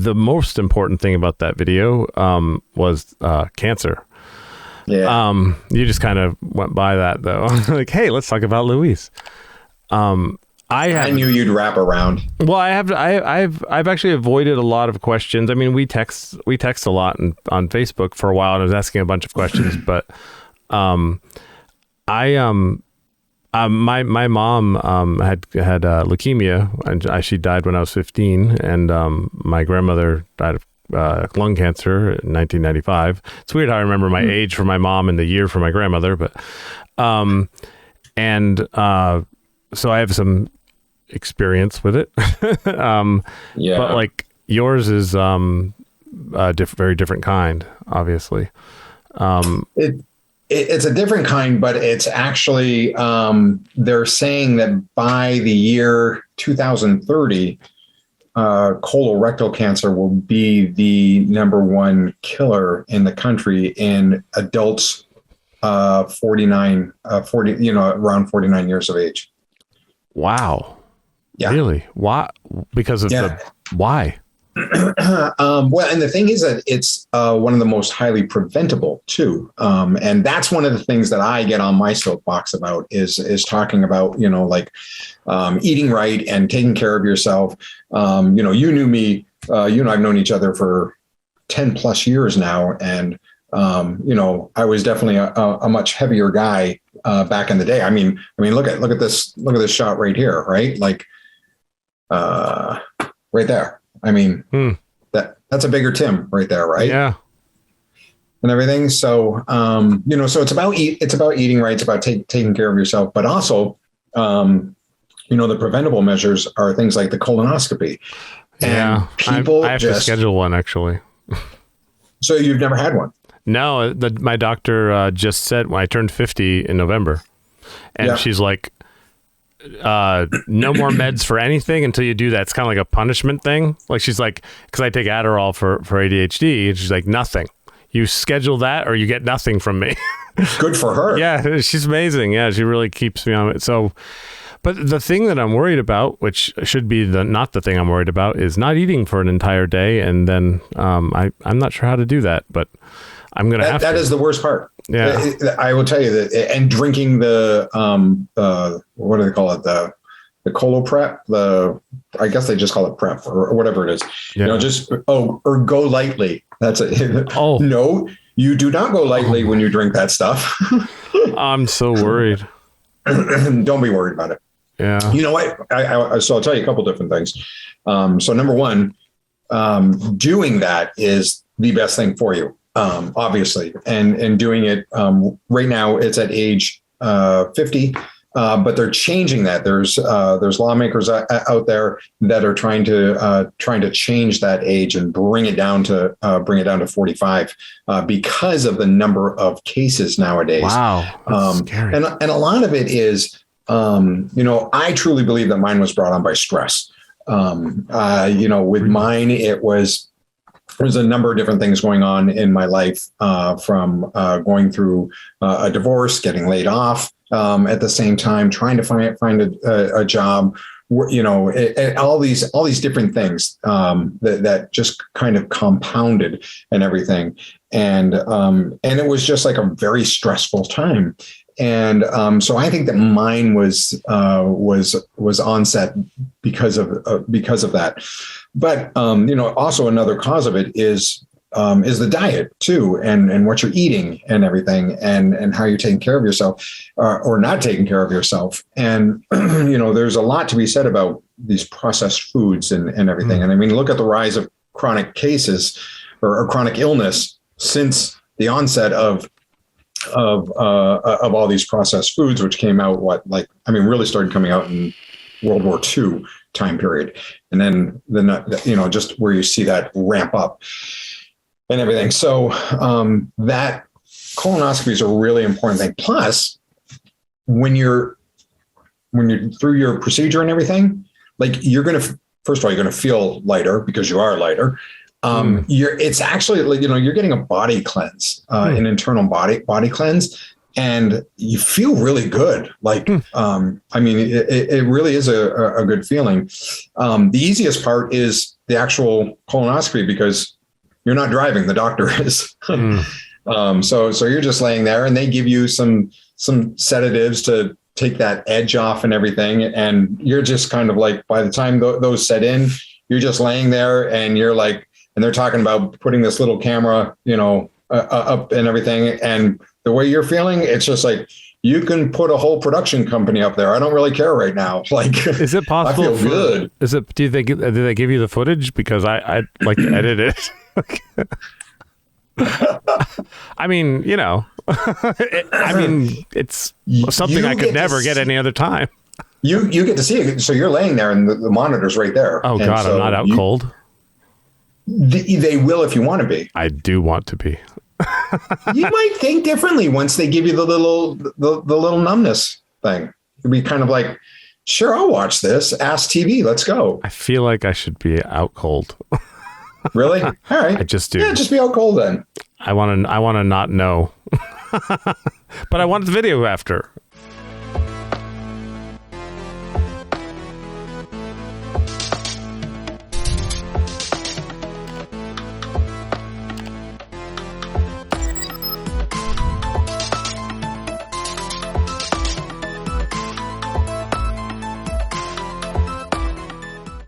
the most important thing about that video was cancer. Yeah. You just kind of went by that though. Like, hey, let's talk about Luis. I knew you'd wrap around. Well, I've actually avoided a lot of questions. I mean, we text a lot on Facebook for a while, and I was asking a bunch of questions, but my mom had leukemia, and she died when I was 15, and my grandmother died of lung cancer in 1995. It's weird how I remember my age for my mom and the year for my grandmother, but so I have some experience with it. But like yours is very different kind, obviously. It's a different kind, but it's actually they're saying that by the year 2030, colorectal cancer will be the number one killer in the country in adults 40, around 49 years of age. Wow. Yeah. Really? Why? Because of why? Well, and the thing is that it's one of the most highly preventable too. And that's one of the things that I get on my soapbox about is talking about, eating right and taking care of yourself. You knew me, you and I've known each other for 10 plus years now. And, I was definitely a much heavier guy back in the day. I mean, look at this shot right here, right? Like, right there. I mean, that's a bigger Tim right there, right? Yeah. And everything. So, so it's about eating right. It's about taking care of yourself, but also, the preventable measures are things like the colonoscopy. And people I have to schedule one actually. So you've never had one? No, my doctor just said when I turned 50 in November, and she's like, no more meds for anything until you do that. It's kind of like a punishment thing. Like she's like, because I take Adderall for ADHD, and she's like, nothing. You schedule that or you get nothing from me. Good for her. Yeah, she's amazing. Yeah, she really keeps me on it. So, but the thing that I'm worried about, which should be not the thing I'm worried about, is not eating for an entire day. And then I'm not sure how to do that, but I'm going to have to. That is the worst part. Yeah. I will tell you that, and drinking the, what do they call it? The Coloprep, I guess they just call it prep or whatever it is, or go lightly. That's it. Oh, no, you do not go lightly when you drink that stuff. I'm so worried. Don't be worried about it. Yeah. You know what? So I'll tell you a couple different things. So number one, doing that is the best thing for you. Obviously, and doing it right now, it's at age 50, but they're changing that. There's lawmakers out there that are trying to change that age and bring it down to 45 because of the number of cases nowadays. Wow, that's scary. And a lot of it is, I truly believe that mine was brought on by stress. With mine, there's a number of different things going on in my life, from going through a divorce, getting laid off at the same time, trying to find a job, all these different things that just kind of compounded and everything. And it was just like a very stressful time. And so I think that mine was onset because of that. But also another cause of it is the diet too, and what you're eating and everything, and how you're taking care of yourself or not taking care of yourself. And there's a lot to be said about these processed foods and everything. And I mean, look at the rise of chronic cases or chronic illness since the onset of all these processed foods, which came out really started coming out in World War II time period. And then just where you see that ramp up and everything. So that colonoscopy is a really important thing. Plus, when you're through your procedure and everything, like you're going to feel lighter because you are lighter. It's actually, you're getting a body cleanse, an internal body cleanse, and you feel really good. It really is a good feeling. The easiest part is the actual colonoscopy because you're not driving, the doctor is. So you're just laying there, and they give you some sedatives to take that edge off and everything. And you're just kind of like, by the time those set in, you're just laying there, and you're like, and they're talking about putting this little camera, up and everything. And the way you're feeling, it's just like, you can put a whole production company up there. I don't really care right now. Like, is it possible? I feel good. Do they give you the footage? Because I like to edit it. I mean, it's something I could never get any other time. You get to see it. So you're laying there, and the monitor's right there. Oh, God, so I'm not out cold. They will if you want to be. I do want to be. You might think differently once they give you the little numbness thing. It'd be kind of like, sure, I'll watch this. Ask TV. Let's go. I feel like I should be out cold. Really? All right. I just do. Yeah, just be out cold then. I want to not know. But I want the video after.